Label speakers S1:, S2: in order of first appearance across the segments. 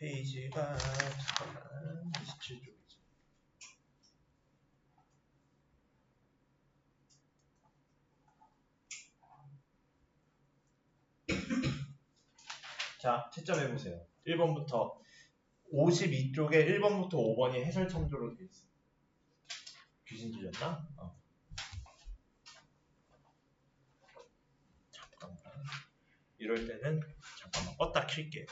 S1: 페이지가 잠깐만 27쪽이지. 자, 채점해보세요. 1번부터 52쪽에 1번부터 5번이 해설 참조로 돼 있어. 귀신 들렸나? 잠깐만. 이럴 때는 잠깐만 껐다 킬게.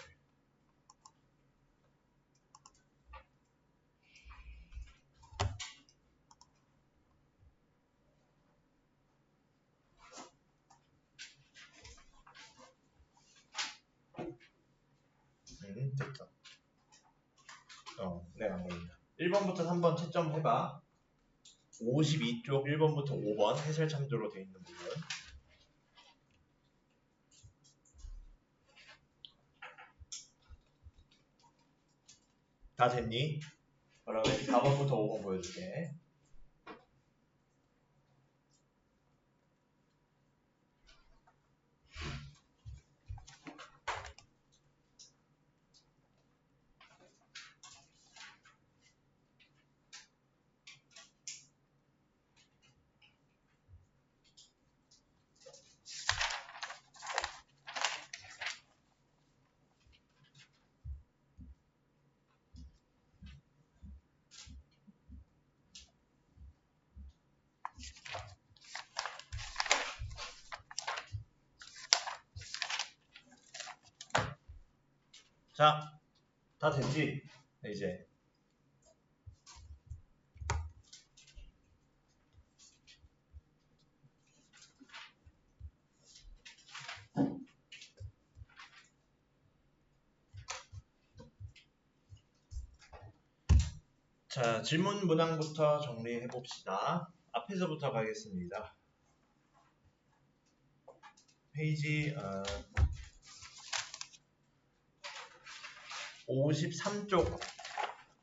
S1: 됐다. 내가 안 걸린다. 1번부터 3번 채점 해봐. 52쪽 1번부터 5번 해설 참조로 돼 있는 부분. 다 됐니? 그러면 4번부터 5번 보여줄게. 자, 다 됐지? 이제 자, 질문 문항부터 정리해 봅시다. 앞에서부터 가겠습니다. 페이지 53쪽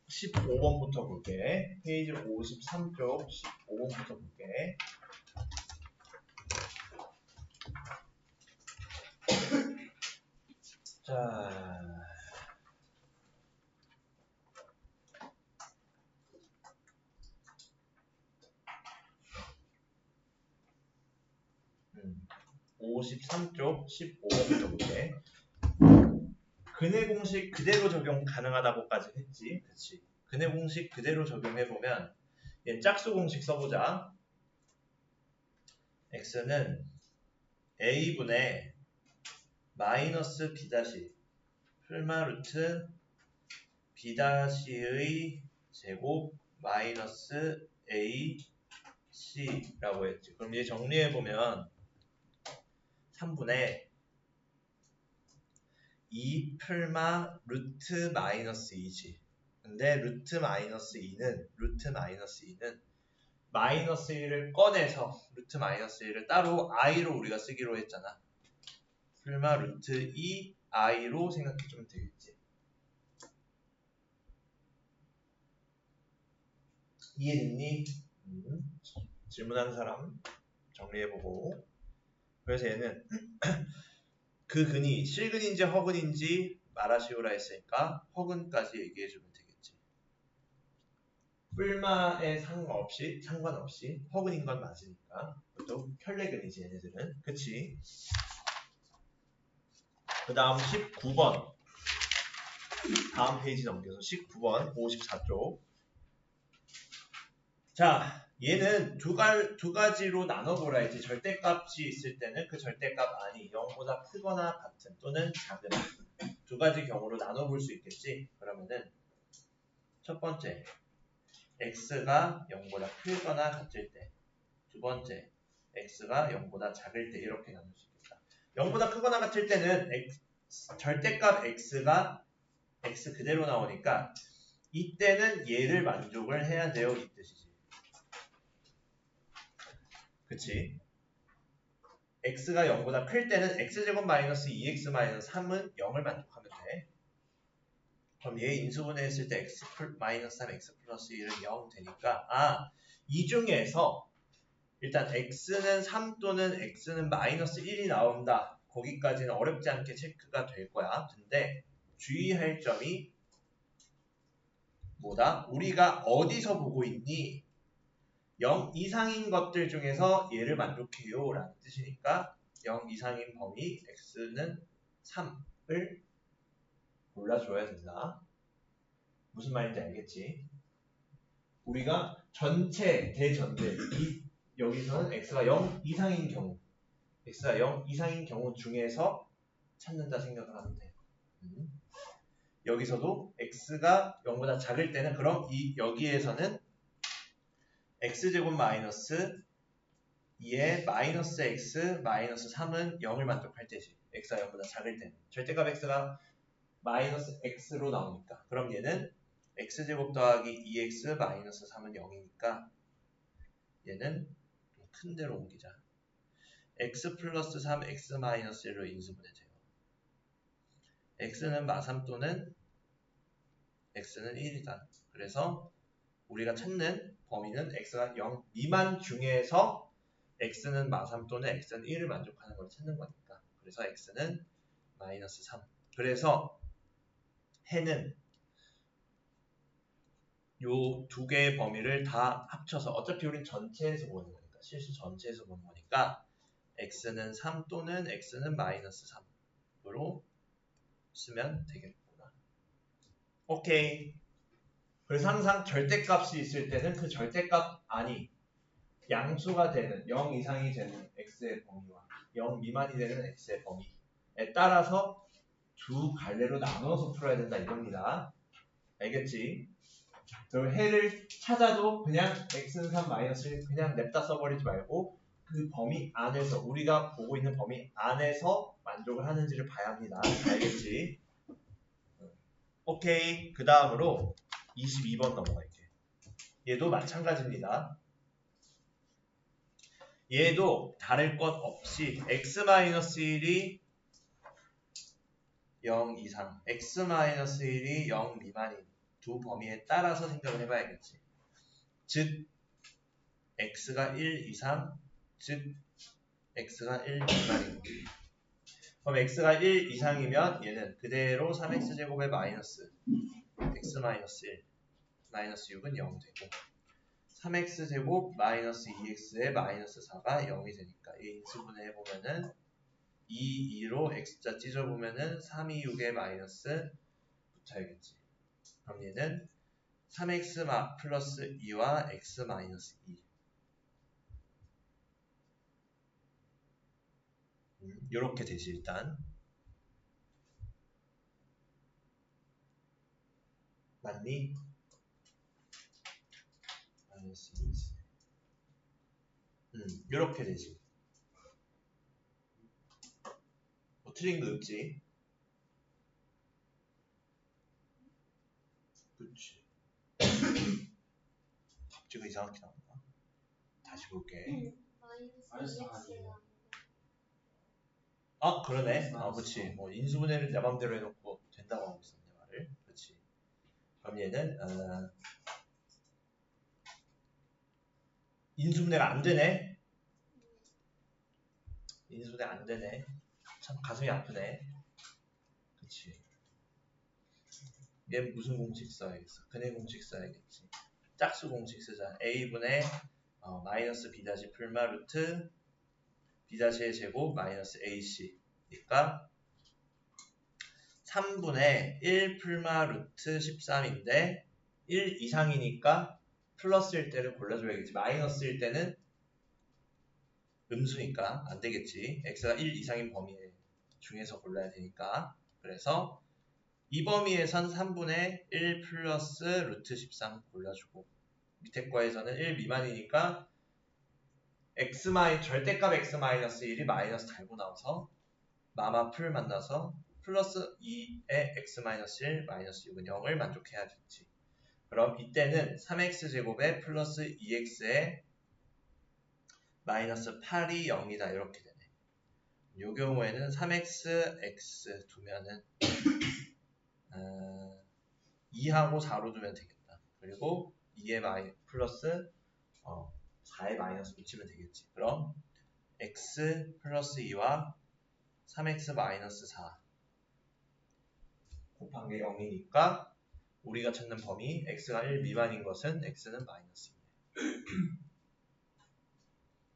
S1: 15번부터 볼게. 페이지 53쪽 15번부터 볼게. 자, 53쪽 15번부터 볼게. 근해 공식 그대로 적용 가능하다고까지 했지. 그치? 근해 공식 그대로 적용해보면 얘 짝수 공식 써보자. x는 a분의 마이너스 b' 풀마 루트 b''의 제곱 마이너스 a c라고 했지. 그럼 얘 정리해보면 3분의 2 풀마 루트 마이너스 2지. 근데 루트 마이너스 2는 마이너스 1을 꺼내서 루트 마이너스 1을 따로 i로 우리가 쓰기로 했잖아. 풀마 루트 2 i로 생각해주면 되겠지. 이해됐니? 질문하는 사람 정리해보고. 그래서 얘는 그 근이 실근인지 허근인지 말하시오라 했으니까 허근까지 얘기해주면 되겠지. 풀마에 상관없이 허근인 건 맞으니까. 또 혈내근이지 얘네들은. 그치? 그 다음 19번 다음 페이지 넘겨서 19번 54쪽. 자, 얘는 두 가지로 나눠보라 했지. 절대값이 있을 때는 그 절대값 안이 0보다 크거나 같은 또는 작은 두 가지 경우로 나눠볼 수 있겠지. 그러면은 첫 번째 x가 0보다 크거나 같을 때, 두 번째 x가 0보다 작을 때 이렇게 나눌 수 있겠다. 0보다 크거나 같을 때는 절대값 x가 x 그대로 나오니까 이때는 얘를 만족을 해야 돼요. 이 뜻이지. 그치? x가 0보다 클 때는 x제곱 마이너스 2x 마이너스 3은 0을 만족하면 돼. 그럼 얘 인수분해 했을 때 x 마이너스 3 x 플러스 1은 0 되니까 이 중에서 일단 x는 3 또는 x는 마이너스 1이 나온다. 거기까지는 어렵지 않게 체크가 될 거야. 근데 주의할 점이 뭐다? 우리가 어디서 보고 있니? 0 이상인 것들 중에서 얘를 만족해요 라는 뜻이니까 0 이상인 범위 x는 3을 골라줘야 된다. 무슨 말인지 알겠지? 우리가 전체 대전제 여기서는 x가 0 이상인 경우 x가 0 이상인 경우 중에서 찾는다 생각을 하면 돼요. 여기서도 x가 0보다 작을 때는 그럼 여기에서는 x제곱 마이너스 2에 마이너스 x 마이너스 3은 0을 만족할 때지. x가 0보다 작을 때는. 절대값 x가 마이너스 x로 나오니까. 그럼 얘는 x제곱 더하기 2x 마이너스 3은 0이니까 얘는 좀 큰 데로 옮기자. x 플러스 3 x 마이너스 1로 인수분해돼요. x는 마3 또는 x는 1이다. 그래서 우리가 찾는 범위는 x가 0 미만 중에서 x는 마3 또는 x는 1을 만족하는 걸 찾는 거니까. 그래서 x는 마이너스 3. 그래서 해는 요 두 개의 범위를 다 합쳐서 어차피 우린 전체에서 보는 거니까 실수 전체에서 보는 거니까 x는 3 또는 x는 마이너스 3으로 쓰면 되겠구나. 오케이. 그래서 항상 절대값이 있을 때는 그 절대값 안이 양수가 되는 0 이상이 되는 x의 범위와 0 미만이 되는 x의 범위에 따라서 두 갈래로 나눠서 풀어야 된다 이겁니다. 알겠지? 그리고 해를 찾아도 그냥 x는 3 마이너스 1 그냥 냅다 써버리지 말고 그 범위 안에서 우리가 보고 있는 범위 안에서 만족을 하는지를 봐야 합니다. 알겠지? 오케이. 그 다음으로 22번 넘어갈게. 얘도 마찬가지입니다. 얘도 다를 것 없이 x-1이 0 이상, x-1이 0 미만인 두 범위에 따라서 생각을 해봐야겠지. 즉 x가 1 이상, 즉 x가 1 미만인. 그럼 x가 1 이상이면 얘는 그대로 3x제곱의 마이너스 x 마이너스 1 마이너스 6은 0 되고 3x제곱 마이너스 2x의 마이너스 4가 0이 되니까 이 인수분해 해보면은 2로 x자 찢어보면은 3, 2, 6의 마이너스 붙어야겠지. 그럼 얘는 3x 플러스 2와 x 마이너스 2 요렇게 되지 일단. 맞니? 마이너스 2. 요렇게 되지. 뭐 틀린 거 없지? 그치. 갑자기 이상하게 나온다. 다시 볼게. 아 그러네. 아 그치. 뭐 인수분해를 내 맘대로 해놓고 된다고 하고 있었네 말을. 그치. 그럼 얘는 인수분해가 안 되네. 인수분해 안 되네. 참 가슴이 아프네. 그치. 얘 무슨 공식 써야겠어? 근해 공식 써야겠지. 짝수 공식 쓰자. a분의 마이너스 b 다시 풀마 루트 b 다시의 제곱 마이너스 ac니까 3분의 1 풀마 루트 13인데 1 이상이니까 플러스일 때를 골라줘야겠지. 마이너스일 때는 음수니까 안 되겠지. x가 1 이상인 범위 중에서 골라야 되니까. 그래서 이 범위에선 3분의 1 플러스 루트 13 골라주고 밑에 거에서는 1 미만이니까 절대값 x-1이 마이너스 달고 나와서 마마 풀 만나서 플러스 2의 x-1 마이너스 6은 0을 만족해야겠지. 그럼 이때는 3x제곱에 플러스 2x에 마이너스 8이 0이다 이렇게 되네. 이 경우에는 3x, x 두면은 2하고 4로 두면 되겠다. 그리고 2의 플러스 4의 마이너스 붙이면 되겠지. 그럼 x 플러스 2와 3x 마이너스 4 곱한 게 0이니까 우리가 찾는 범위 x가 1 미만인 것은 x는 마이너스 2.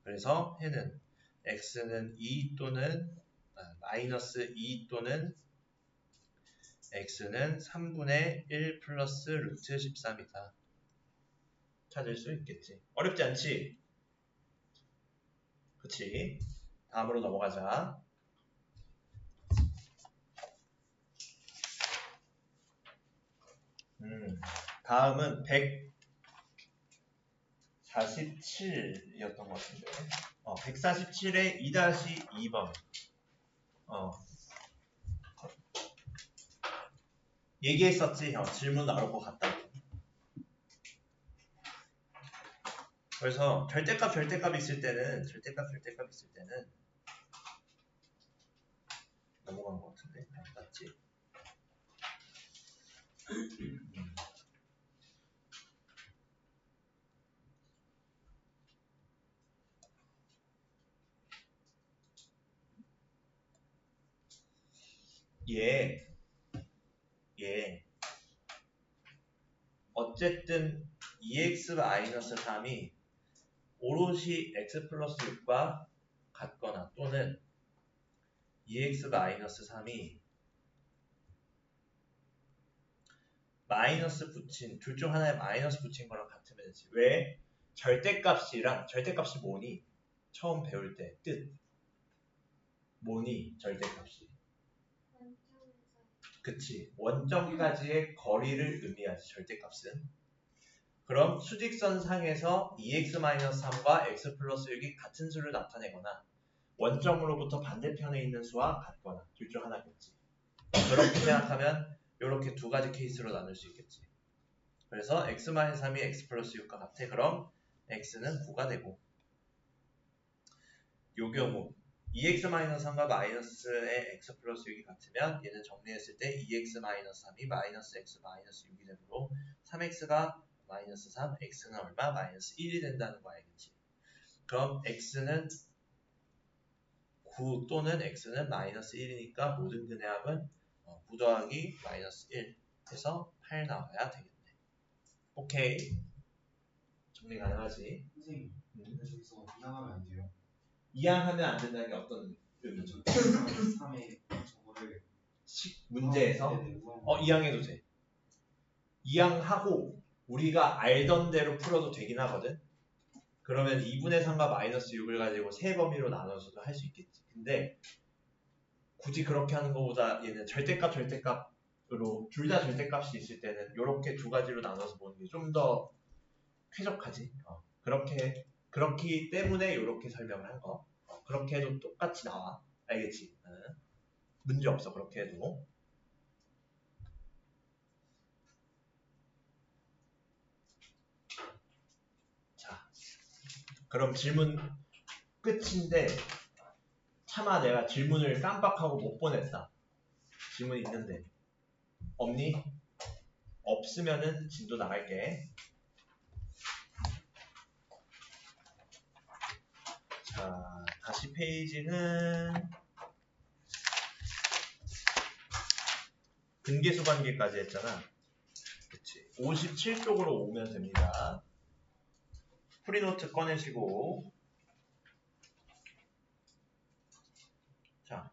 S1: 그래서 해는 x는 2 또는 마이너스 2 또는 x는 3분의 1 플러스 루트 13이다. 찾을 수 있겠지. 어렵지 않지? 그치? 다음으로 넘어가자. 다음은 147이었던 것 같은데. 147의 2-2번. 얘기했었지, 형. 질문 나올 것 같다고. 그래서 절대값 있을 때는 넘어간 것 같은데. 맞지? 어쨌든 2x-3이 오롯이 x 플러스 6과 같거나 또는 2x-3이 마이너스 붙인 둘 중 하나에 마이너스 붙인 거랑 같으면 되지. 왜? 절대값이 뭐니? 처음 배울 때 뜻. 뭐니? 절대값이. 그치. 원점까지의 거리를 의미하지, 절대값은. 그럼 수직선 상에서 2x-3과 x 플러스 6이 같은 수를 나타내거나 원점으로부터 반대편에 있는 수와 같거나 둘 중 하나겠지. 그렇게 생각하면 이렇게 두 가지 케이스로 나눌 수 있겠지. 그래서 x-3이 x 플러스 6과 같아. 그럼 x는 9가 되고 요 경우 2x-3과 마이너스의 x 플러스 6이 같으면 얘는 정리했을 때 2x-3이 마이너스 x 마이너스 6이 되므로 3x가 마이너스 3, x는 얼마? 마이너스 1이 된다는 거 알겠지? 그럼 x는 9 또는 x는 마이너스 1이니까 모든 근해합은 9 더하기 마이너스 1 해서 8 나와야 되겠네. 오케이. 정리 가능하지?
S2: 선생님, 근데 저기서 이항하면 안 돼요.
S1: 이항하면 안 된다는 게 어떤 의미죠?
S2: 3의 저거를
S1: 문제에서 이항해도 돼. 이항하고 우리가 알던 대로 풀어도 되긴 하거든. 그러면 2분의 3과 마이너스 6을 가지고 세 범위로 나눠서도 할 수 있겠지. 근데 굳이 그렇게 하는 것보다 얘는 절대값으로 둘 다 절대값이 있을 때는 이렇게 두 가지로 나눠서 보는 게 좀 더 쾌적하지. 그렇기 때문에 이렇게 설명을 한 거. 그렇게 해도 똑같이 나와. 알겠지? 문제 없어. 그렇게 해도. 자, 그럼 질문 끝인데 차마 내가 질문을 깜빡하고 못 보냈다. 질문 있는데 없니? 없으면은 진도 나갈게. 자, 다시 페이지는 근계수 관계까지 했잖아. 그치. 57쪽으로 오면 됩니다. 프리노트 꺼내시고. 자,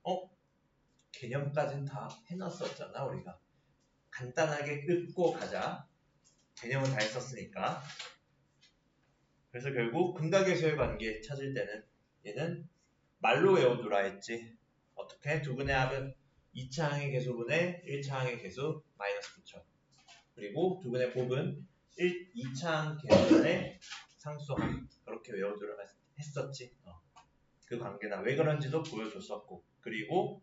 S1: 개념까지는 다 해놨었잖아, 우리가. 간단하게 읊고 가자. 개념은 다 했었으니까. 그래서 결국 근각계수의 관계 찾을 때는 얘는 말로 외워두라 했지. 어떻게? 두 근의 합은 2차 항의 계수분의 1차 항의 계수 마이너스 9천. 그리고 두 근의 곱은 2차 항 계수분의 상수항. 그렇게 외워두라 했었지. 그 관계나 왜 그런지도 보여줬었고. 그리고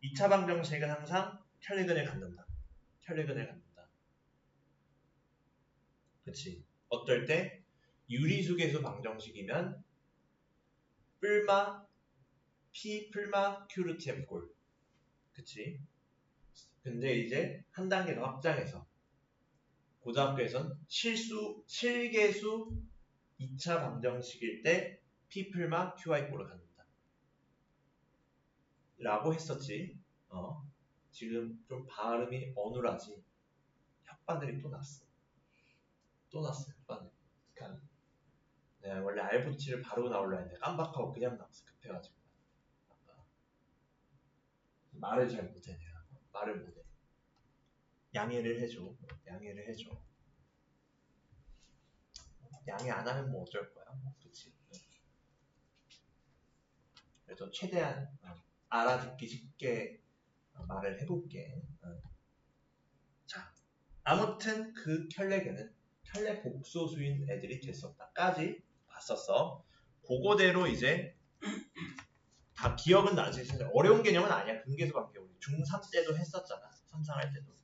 S1: 2차 방정식은 항상 혈례근을 갖는다. 그치. 어떨 때 유리수계수 방정식이면 뿔마 P 풀마 Q 루트 M 꼴. 그치. 근데 이제 한 단계 더 확장해서 고등학교에선 실계수 2차 방정식일 때 P 풀마 QI 꼴을 갖는다. 라고 했었지. 지금 좀 발음이 어눌하지. 혓바늘이 또 났어. 또 났어요. 혓바늘. 그러니까 내가 원래 알붙이를 바로 나오려 했는데 깜박하고 그냥 나왔어. 급해가지고. 아까. 말을 잘 못해 내가. 말을 못해. 양해를 해줘. 양해를 해줘. 양해 안 하면 뭐 어쩔 거야. 뭐, 그치. 그래서 최대한 알아듣기 쉽게 말을 해볼게. 자, 아무튼 그 켤레개는 켤레 복소수인 애들이 됐었다까지 봤었어. 그거대로 이제 다 기억은 나지. 어려운 개념은 아니야. 근계수관계 우리 중3 때도 했었잖아. 3, 4할 때도.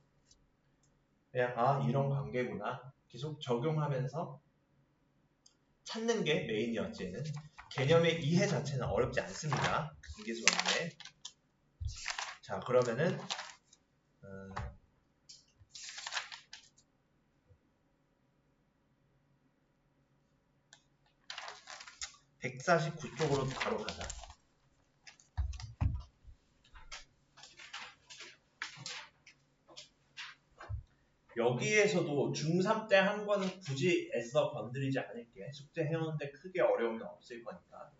S1: 그냥 이런 관계구나. 계속 적용하면서 찾는 게 메인이었지. 얘는. 개념의 이해 자체는 어렵지 않습니다. 근계수관계. 자, 그러면은 149쪽으로 바로 가자. 여기에서도 중3 때 한 거는 굳이 애써 건드리지 않을게. 숙제 해오는데 크게 어려움은 없을 거니까.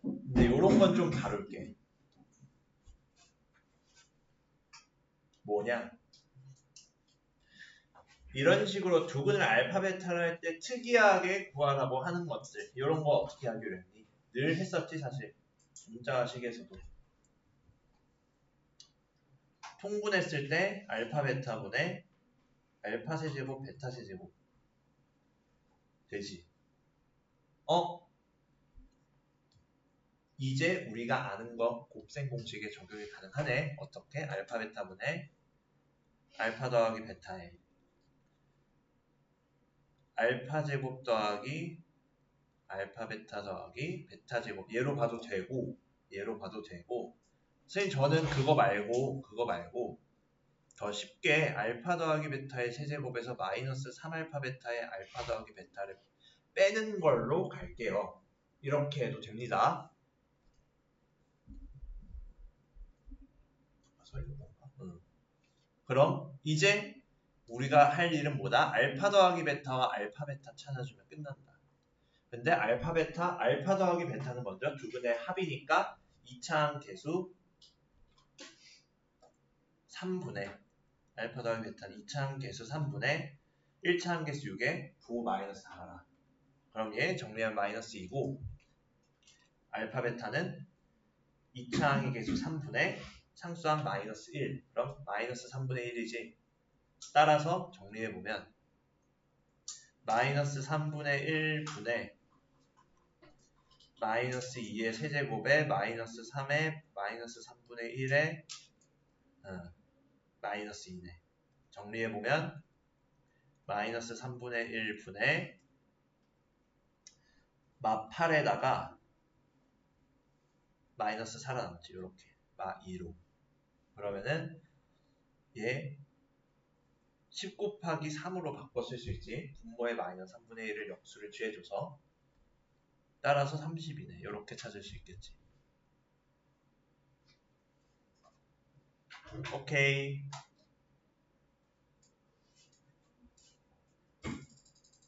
S1: 근데 요런 건 좀 다룰게. 뭐냐? 이런 식으로 두근을 알파 베타를 할 때 특이하게 구하라고 하는 것들. 이런 거 어떻게 하기로 했니? 늘 했었지 사실. 문자식에서도. 통분했을 때 알파 베타분의 알파 세제곱 베타 세제곱 되지. 이제 우리가 아는 거 곱셈 공식에 적용이 가능하네. 어떻게? 알파 베타분의 알파 더하기 베타에 알파 제곱 더하기 알파 베타 더하기 베타 제곱 얘로 봐도 되고 선생님 저는 그거 말고 더 쉽게 알파 더하기 베타의 세제곱에서 마이너스 3알파 베타의 알파 더하기 베타를 빼는 걸로 갈게요. 이렇게 해도 됩니다. 그럼 이제 우리가 할 일은 뭐다? 알파 더하기 베타와 알파 베타 찾아주면 끝난다. 근데 알파 더하기 베타는 먼저 두근의 합이니까 2차항 계수 3분의 알파 더하기 베타는 2차항 계수 3분의 1차항 계수 6에 부 마이너스 4라. 그럼 얘 정리하면 마이너스 2고 알파 베타는 2차항의 계수 3분의 상수항 마이너스 1. 그럼 마이너스 3분의 1이지. 따라서 정리해보면 마이너스 3분의 1분의 마이너스 2의 세제곱에 마이너스 3의 마이너스 3분의 1의 마이너스 2네. 정리해보면 마이너스 3분의 1분의 마 8에다가 마이너스 살아남지. 이렇게 마 2로. 그러면은 얘 10 곱하기 3으로 바꿔 쓸 수 있지. 분모의 마이너스 3분의 1을 역수를 취해줘서 따라서 30이네. 이렇게 찾을 수 있겠지. 오케이.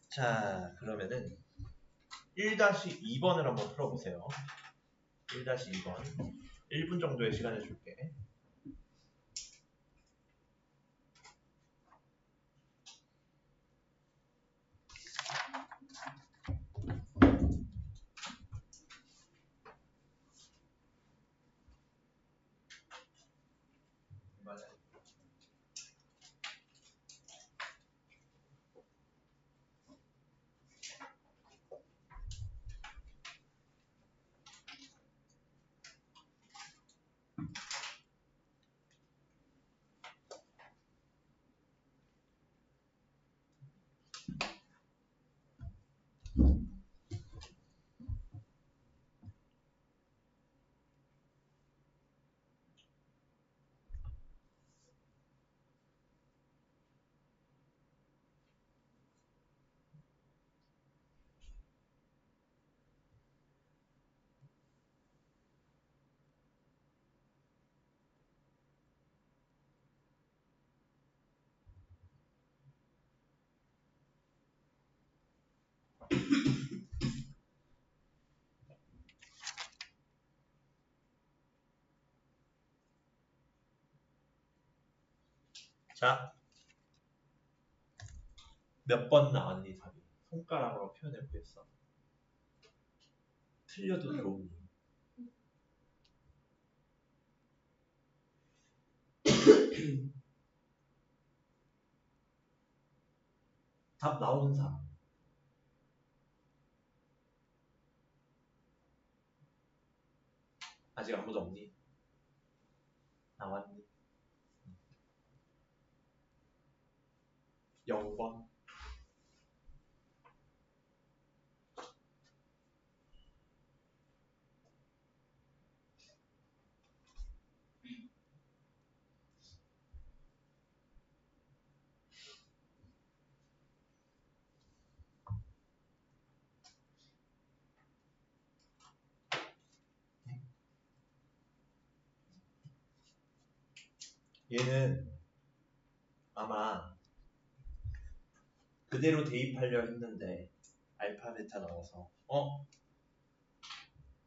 S1: 자, 그러면은 1-2번을 한번 풀어보세요. 1-2번. 1분 정도의 시간을 줄게. 자, 몇 번 나왔니 답이? 손가락으로 표현해 보겠어. 틀려도 들어오니. 답 나오는 사람. 아직 아무도 없니? 나왔니? 0번. 얘는 아마 그대로 대입하려 했는데 알파 베타 넣어서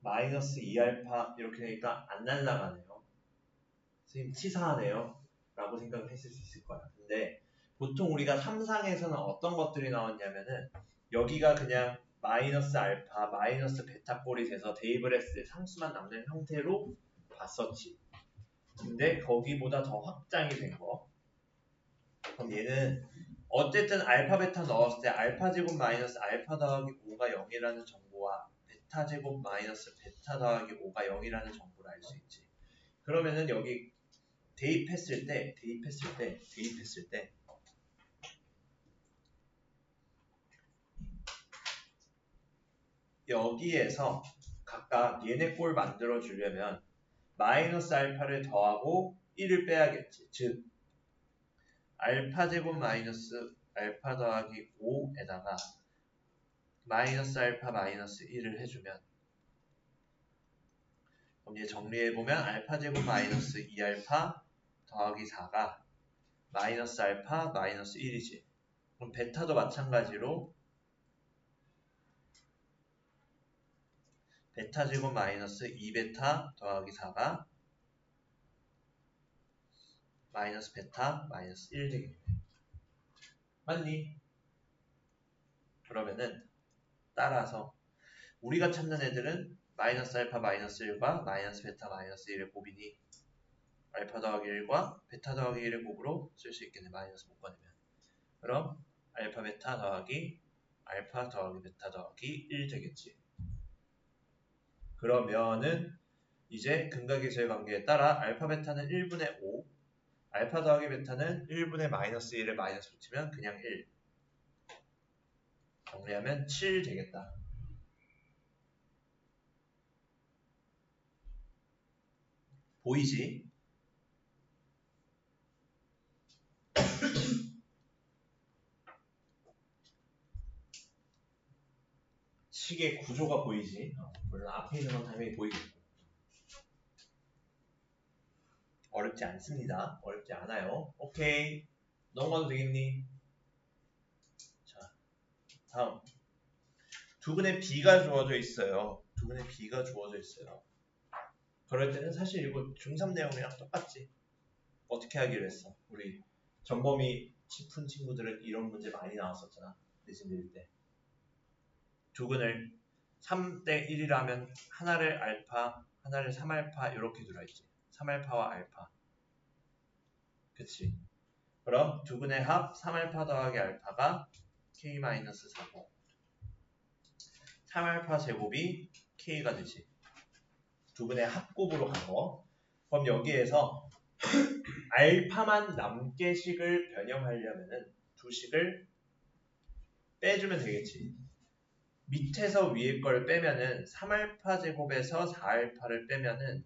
S1: 마이너스 2알파 이렇게 되니까 안 날라가네요. 선생님 치사하네요 라고 생각을 했을 수 있을 거야. 근데 보통 우리가 3상에서는 어떤 것들이 나왔냐면은 여기가 그냥 마이너스 알파 마이너스 베타 꼴이 돼서 대입을 했을 때 상수만 남는 형태로 봤었지. 근데 거기보다 더 확장이 된 거. 그럼 얘는 어쨌든 알파 베타 넣었을 때 알파 제곱 마이너스 알파 더하기 5가 0이라는 정보와 베타 제곱 마이너스 베타 더하기 5가 0이라는 정보를 알 수 있지. 그러면은 여기 대입했을 때 여기에서 각각 얘네 꼴 만들어 주려면 마이너스 알파를 더하고 1을 빼야겠지. 즉 알파 제곱 마이너스 알파 더하기 5에다가 마이너스 알파 마이너스 1을 해주면 그럼 얘 정리해보면 알파 제곱 마이너스 2알파 더하기 4가 마이너스 알파 마이너스 1이지. 그럼 베타도 마찬가지로 베타 제곱 마이너스 2베타 더하기 4가 마이너스 베타 마이너스 1 되겠네. 맞니? 그러면은 따라서 우리가 찾는 애들은 마이너스 알파 마이너스 1과 마이너스 베타 마이너스 1의 곱이니 알파 더하기 1과 베타 더하기 1의 곱으로 쓸 수 있겠네. 마이너스 못 꺼내면. 그럼 알파 베타 더하기 알파 더하기 베타 더하기 1 되겠지. 그러면은 이제 근각의 관계에 따라 알파 베타는 1분의 5 알파 더하기 베타는 1분의 마이너스 1을 마이너스 붙이면 그냥 1 정리하면 7 되겠다. 보이지? 식의 구조가 보이지? 물론 앞에 있는 건 당연히 보이겠고. 어렵지 않습니다. 어렵지 않아요. 오케이. 넘어가도 되겠니? 자, 다음. 두근의 B가 주어져 있어요. 두근의 B가 주어져 있어요. 그럴 때는 사실 이거 중3 내용이랑 똑같지. 어떻게 하기로 했어? 우리 전범위 짚은 친구들은 이런 문제 많이 나왔었잖아. 내신 낼 때. 두근을 3대 1이라면 하나를 알파, 하나를 3알파 이렇게 들어있지. 3알파와 알파. 그치? 그럼 두근의 합 3알파 더하기 알파가 k-4고 3알파 제곱이 k가 되지. 두근의 합곱으로 간 거. 그럼 여기에서 알파만 남게 식을 변형하려면은 두 식을 빼주면 되겠지. 밑에서 위에 걸 빼면은 3알파 제곱에서 4알파를 빼면은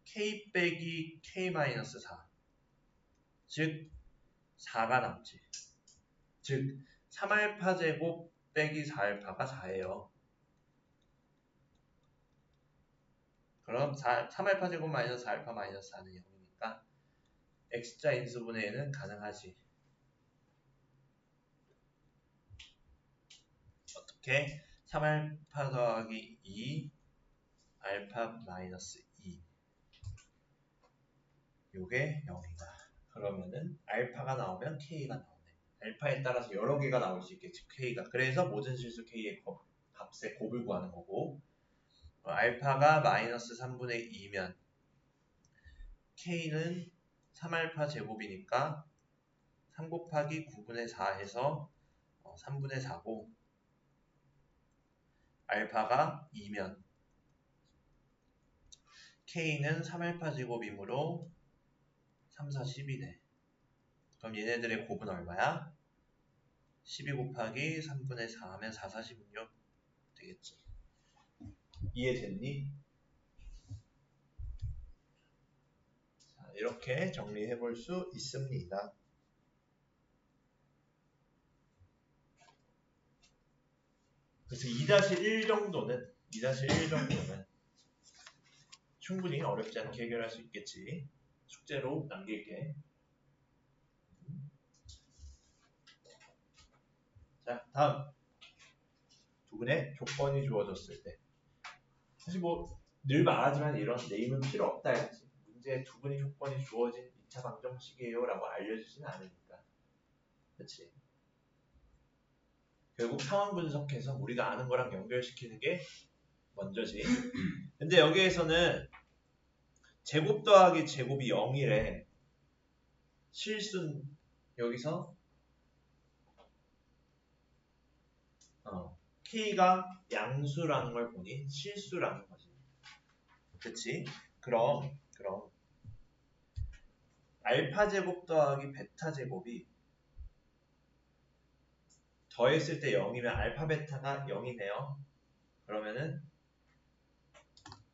S1: k 빼기 k-4 즉 4가 남지. 즉 3알파 제곱 빼기 4알파가 4예요. 그럼 3알파 제곱 마이너스 4알파 마이너스 4는 0이니까 x자 인수분의 n은 가능하지. 어떻게? 3알파 더하기 2 알파 마이너스 2 요게 0이다. 그러면은 알파가 나오면 K가 나오네. 알파에 따라서 여러 개가 나올 수 있겠지, K가. 그래서 모든 실수 K의 값의 곱을 구하는 거고, 알파가 마이너스 3분의 2면 K는 3알파 제곱이니까 3 곱하기 9분의 4 해서 3분의 4고, 알파가 2면 K는 3알파 제곱이므로 3, 4, 10이네. 그럼 얘네들의 곱은 얼마야? 12 곱하기 3분의 4 하면 4, 4, 16 되겠지. 이해됐니? 자, 이렇게 정리해 볼 수 있습니다. 그래서 2-1 정도는 충분히 어렵지 않게 해결할 수 있겠지. 숙제로 남길게. 자, 다음. 두근의 조건이 주어졌을 때. 사실 뭐 늘 말하지만 이런 네임은 필요 없다 했지. 문제에 두근의 조건이 주어진 2차 방정식이에요 라고 알려주지는 않으니까. 그치? 결국 상황 분석해서 우리가 아는 거랑 연결시키는 게 먼저지. 근데 여기에서는 제곱 더하기 제곱이 0이래. 실수는 여기서 K가 양수라는 걸 보니 실수라는 거지. 그치? 그럼 알파 제곱 더하기 베타 제곱이 더했을 때 0이면 알파 베타가 0이네요. 그러면은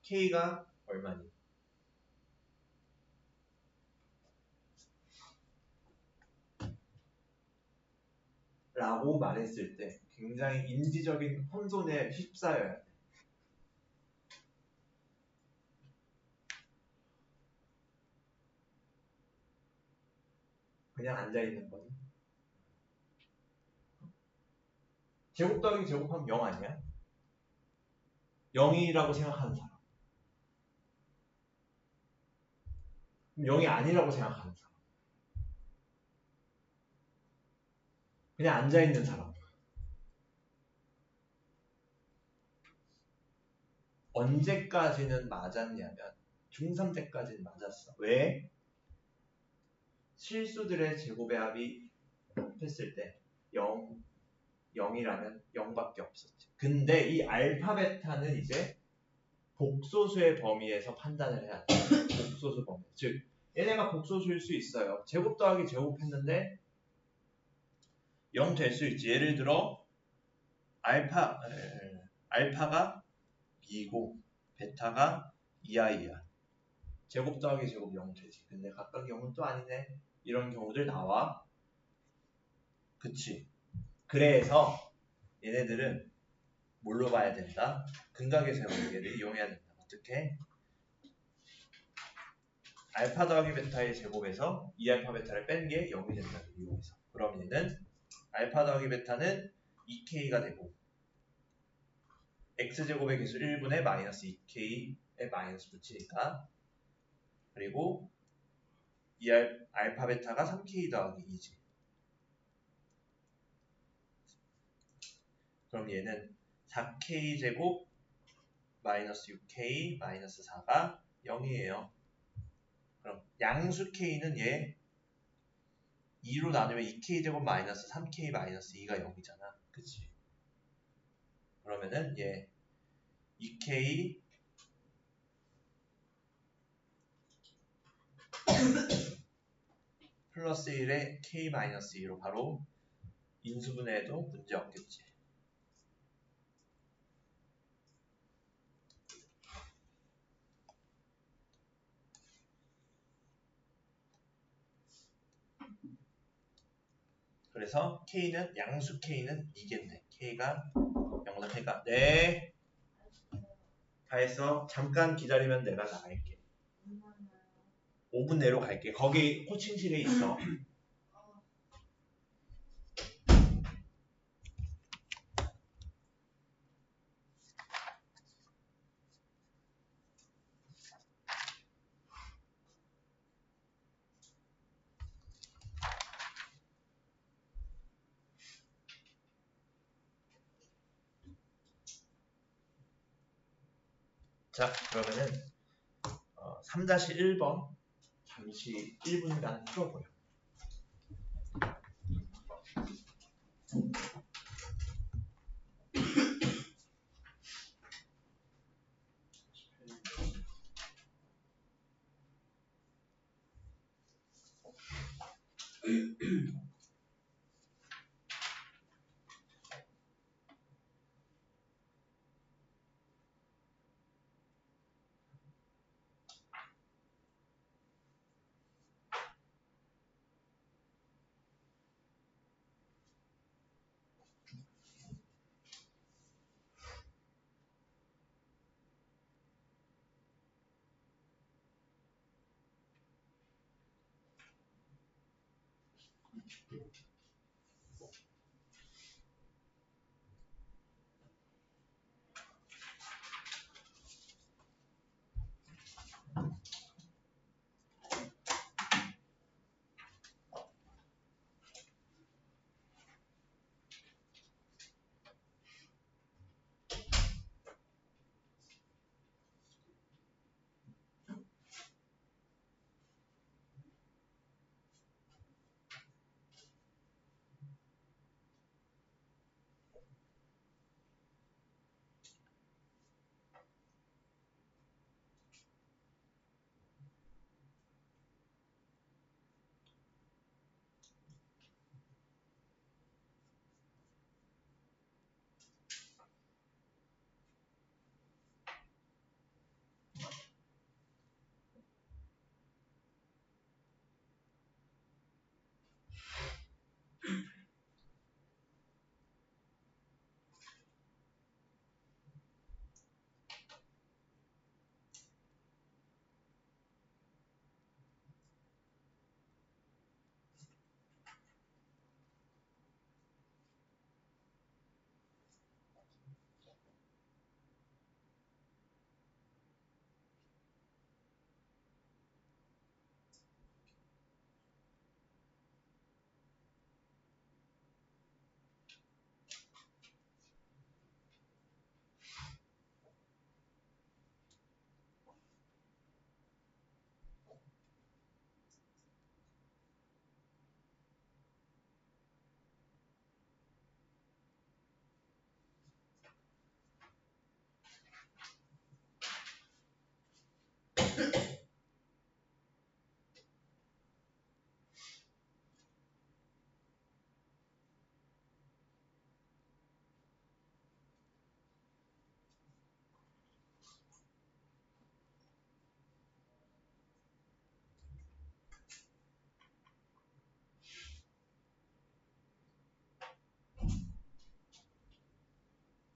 S1: K가 얼마니? 라고 말했을 때 굉장히 인지적인 혼돈에 휩싸여야 돼. 그냥 앉아있는 거니? 제곱 더하기 제곱하면 0 아니야? 0이라고 생각하는 사람. 그럼 0이 아니라고 생각하는 사람. 그냥 앉아있는 사람. 언제까지는 맞았냐면 중3 때까지는 맞았어. 왜? 실수들의 제곱의 합이 했을 때 0이라면 0밖에 없었지. 근데 이 알파 베타는 이제 복소수의 범위에서 판단을 해야 돼. 복소수 범위. 즉 얘네가 복소수일 수 있어요. 제곱 더하기 제곱했는데 0 될 수 있지. 예를 들어 알파가 2고 베타가 2i야. 제곱 더하기 제곱 0 되지. 근데 각각 0은 또 아니네. 이런 경우들 나와. 그치? 그래서 얘네들은 뭘로 봐야 된다? 근각의 세원계를 이용해야 된다. 어떻게? 알파 더하기 베타의 제곱에서 2알파 베타를 뺀 게 0이 된다고 이용해서. 그럼 얘는 알파 더하기 베타는 2k가 되고 x제곱의 개수 1분의 마이너스 2k에 마이너스 붙이니까, 그리고 이 알파 베타가 3k 더하기 2지. 그럼 얘는 4k 제곱 마이너스 6k 마이너스 4가 0이에요. 그럼 양수 k는 얘 2로 나누면 2k 제곱 마이너스 3k 마이너스 2가 0이잖아. 그치? 그러면은 얘 2k 플러스 1에 k 마이너스 2로 바로 인수분해해도 문제 없겠지. 그래서 k는 양수 k는 이겠네. k가 0보다 크니까. 네. 다 했어. 잠깐 기다리면 내가 나갈게. 5분 내로 갈게. 거기 코칭실에 있어. 자, 그러면은 3-1번 잠시 1분간 풀어보요.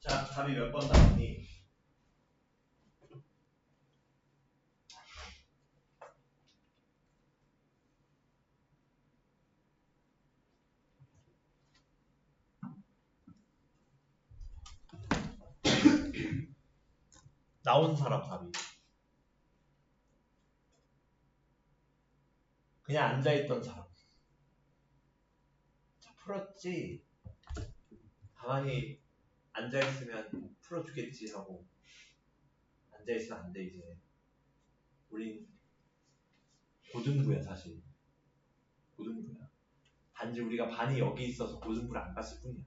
S1: 자, 답이 몇 번 나오니? 나온 사람 답이. 그냥 앉아있던 사람. 자, 풀었지. 가만히 앉아있으면 풀어주겠지 하고 앉아있으면 안 돼 이제. 우린 고등부야 사실. 고등부야. 단지 우리가 반이 여기 있어서 고등부를 안 갔을 뿐이야.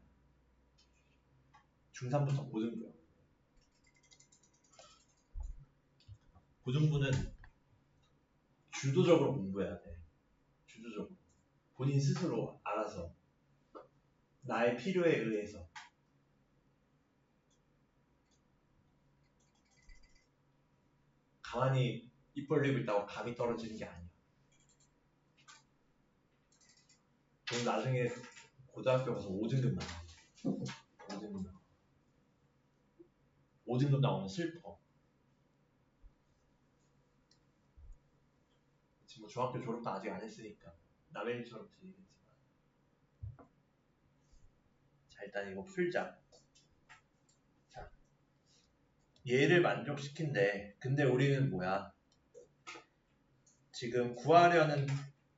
S1: 중3부터 고등부야. 고등부는 주도적으로 공부해야 돼. 주도적으로. 본인 스스로 알아서. 나의 필요에 의해서. 가만히 입 벌리고 있다고 감이 떨어지는 게 아니야. 그럼 나중에 고등학교 가서 5등급 나와. 5등급 나와. 5등급 나오면 슬퍼. 지금 뭐 중학교 졸업도 아직 안 했으니까 남의 일처럼 들리겠지만. 자, 일단 이거 풀자. 자, 얘를 만족시킨대. 근데 우리는 뭐야? 지금 구하려는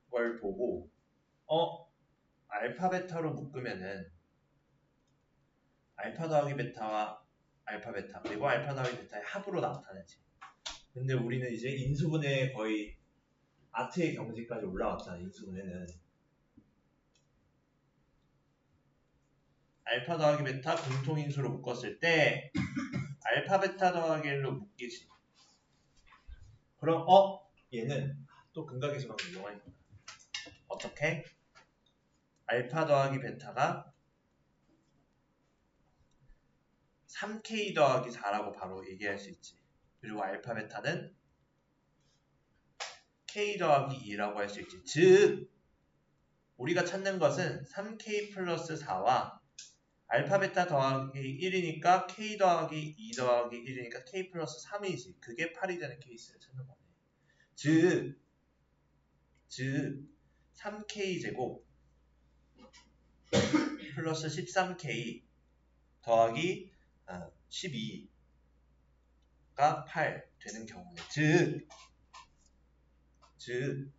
S1: 걸 보고 알파 베타로 묶으면은 알파 더하기 베타와 알파 베타 그리고 알파 더하기 베타의 합으로 나타내지. 근데 우리는 이제 인수분해 거의 아트의 경지까지 올라왔잖아. 인수분해는 알파 더하기 베타 공통인수로 묶었을 때 알파 베타 더하기 1로 묶이지. 그럼 얘는 또 근각에서 방금 이용하니까 어떻게? 알파 더하기 베타가 3K 더하기 4라고 바로 얘기할 수 있지. 그리고 알파 베타는 K 더하기 2라고 할 수 있지. 즉 우리가 찾는 것은 3K 플러스 4와 알파 베타 더하기 1이니까 K 더하기 2 더하기 1이니까 K 플러스 3이지. 그게 8이 되는 케이스를 찾는 거네. 즉 3K 제곱 플러스 13K 더하기 12가 8 되는 경우네. 즉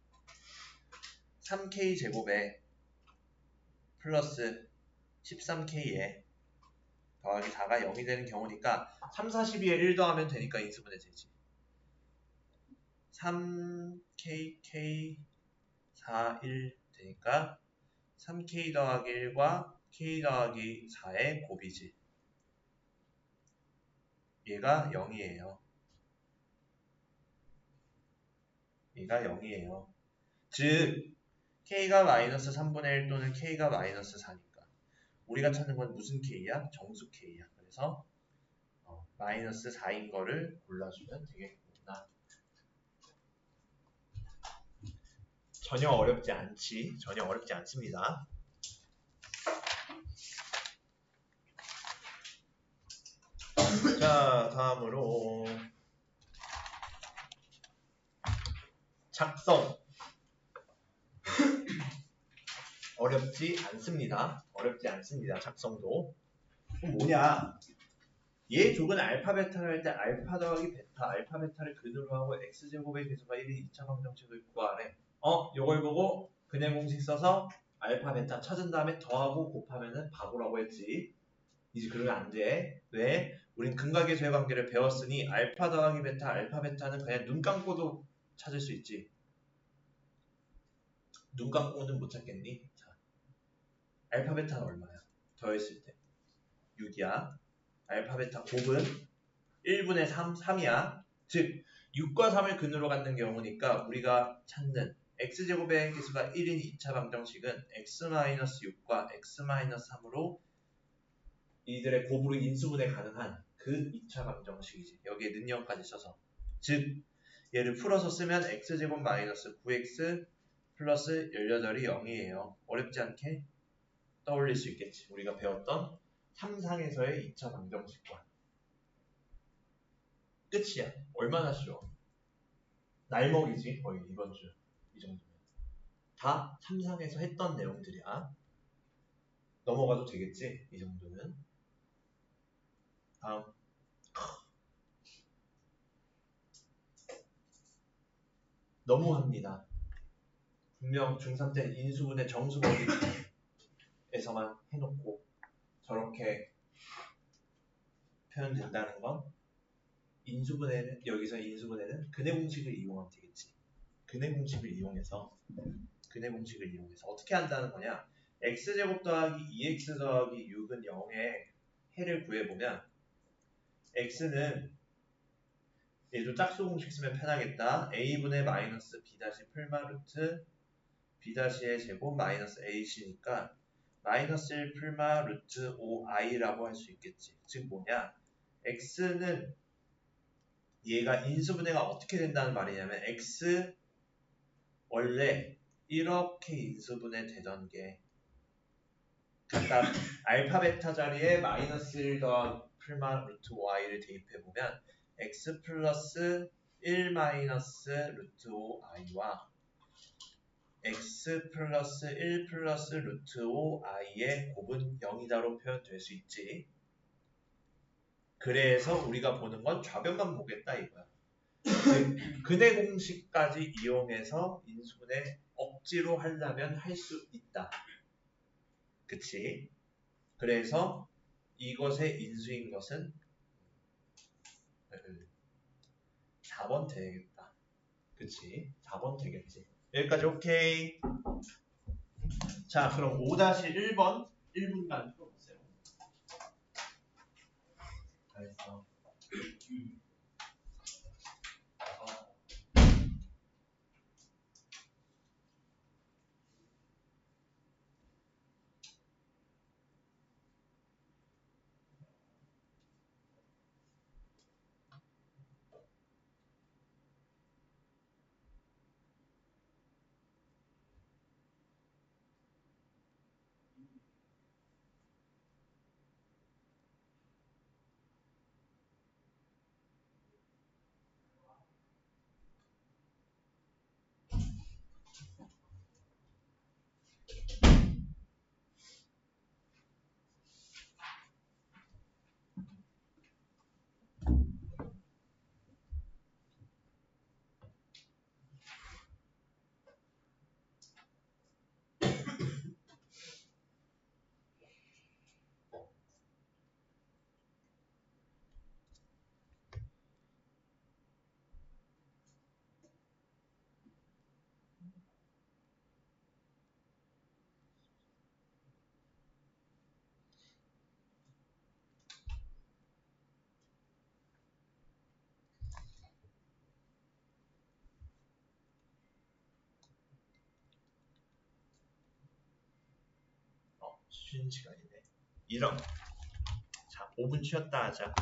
S1: 3K 제곱에 플러스 13K에 더하기 4가 0이 되는 경우니까 3, 42에 1 더하면 되니까 인수분해 되지. 3K, K, 4, 1 되니까 3K 더하기 1과 K 더하기 4의 곱이지. 얘가 0이에요. 얘가 0이에요. 즉 K가 마이너스 3분의 1 또는 K가 마이너스 4니까 우리가 찾는 건 무슨 K야? 정수 K야. 그래서 마이너스 4인 거를 골라주면 되겠구나. 전혀 어렵지 않지. 전혀 어렵지 않습니다. 자, 다음으로 작성. 어렵지 않습니다. 어렵지 않습니다. 작성도. 그럼 뭐냐? 얘 족은 알파 베타를 할 때 알파 더하기 베타, 알파 베타를 근으로 하고 x제곱의 계수가 1인 2차 방정식을 구하래. 요걸 보고 근해 공식 써서 알파 베타 찾은 다음에 더하고 곱하면은 바보라고 했지. 이제 그러면 안 돼. 왜? 우린 근각계수의 관계를 배웠으니 알파 더하기 베타, 알파 베타는 그냥 눈 감고도 찾을 수 있지. 눈 감고는 못 찾겠니? 자, 알파 베타는 얼마야? 더했을 때 6이야. 알파 베타 곱은 1분의 3이야. 즉 6과 3을 근으로 갖는 경우니까 우리가 찾는 x제곱의 계수가 1인 2차 방정식은 x-6과 x-3으로 이들의 곱으로 인수분해 가능한 그 2차 방정식이지. 여기에 능력까지 써서. 즉 얘를 풀어서 쓰면 x제곱 마이너스 9x 플러스 18이 0이에요. 어렵지 않게 떠올릴 수 있겠지. 우리가 배웠던 3상에서의 2차 방정식과. 끝이야. 얼마나 쉬워. 날먹이지 거의 이번 주. 이 정도면. 다 3상에서 했던 내용들이야. 넘어가도 되겠지? 이 정도는. 다음. 너무합니다. 분명 중3 때는 인수분해 정수법에서만 해놓고 저렇게 표현된다는 건 인수분해는 여기서 인수분해는 근해 공식을 이용하면 되겠지. 근해 공식을 이용해서 어떻게 한다는 거냐? x제곱 더하기 2x 더하기 6은 0의 해를 구해보면 x는 얘도 짝수 공식 쓰면 편하겠다. a분의 마이너스 b 다시 풀마 루트 b 다시의 제곱 마이너스 ac니까 마이너스 1 풀마 루트 5i라고 할 수 있겠지. 즉 뭐냐? x는 얘가 인수분해가 어떻게 된다는 말이냐면 x 원래 이렇게 인수분해 되던 게 각각 알파 베타 자리에 마이너스 1 더하기 풀마 루트 5i를 대입해보면 x 플러스 1 마이너스 루트 5i와 x 플러스 1 플러스 루트 5i의 곱은 0이다로 표현될 수 있지. 그래서 우리가 보는 건 좌변만 보겠다 이거야. 근해 공식까지 이용해서 인수분해 억지로 하려면 할 수 있다. 그치? 그래서 이것의 인수인 것은 4번 되겠다. 그치? 4번 되겠지. 여기까지 오케이. 자, 그럼 5-1번 1분간 풀어보세요. 알겠어. 쉬는 시간이네. 이런. 자, 5분 쉬었다 하자.